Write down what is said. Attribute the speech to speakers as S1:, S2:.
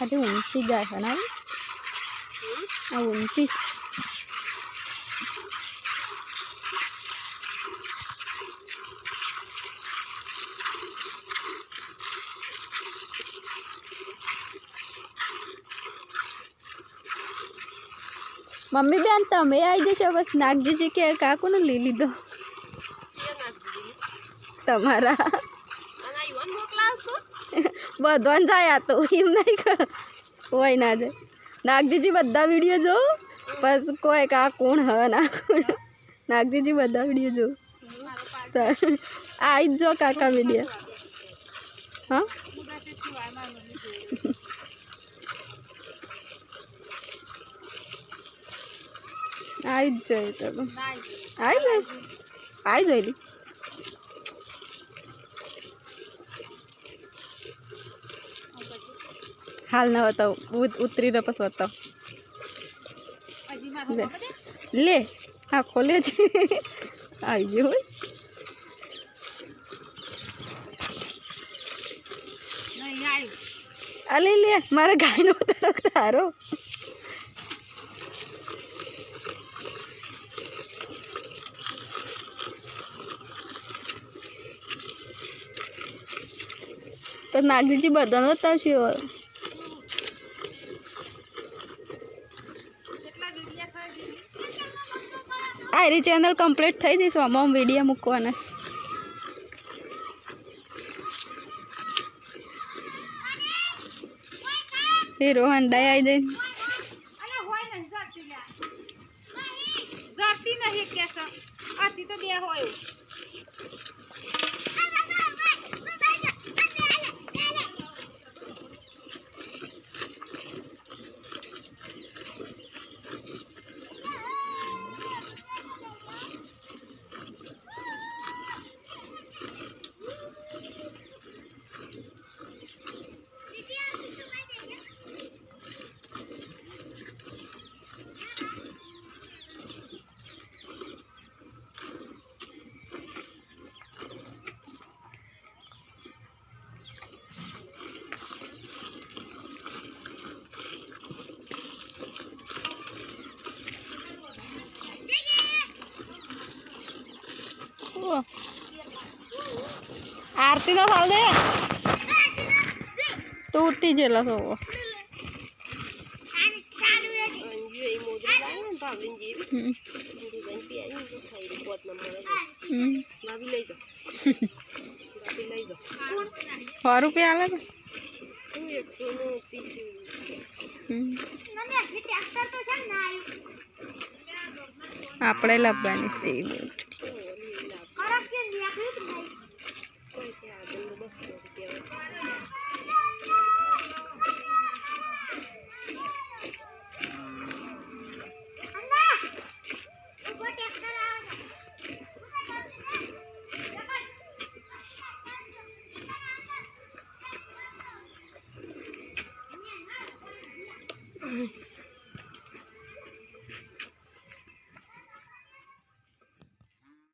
S1: આજે ઊંચી જાય છે ને આ ઊંચી मम्मी बेन तमे आई जशो बस नागजीजी के काकू ने ली लीधो तमारा बधवान जाया तो एम नहीं कोई ना जाए नागजीजी बधा वीडियो जो बस कोई का कोण ह ना कोण नागजीजी बधा वीडियो जो तो आई जो काका वीडियो हाँ आई जाए तब आई जाए हाल ना बताओ उतरी ना पस बताओ ले हाँ खोले आई गयो अले ले मारे गाय नो उतारो तारो तो नागजीजी बधा बतावशे आ री चेनल कम्प्लीट थई जईश आमां विडियो मूकवाना हीरो हंडा आई जाए आरती ना साल दे तो उठी जेला सो ₹100 आला આપણે લાવવાની છે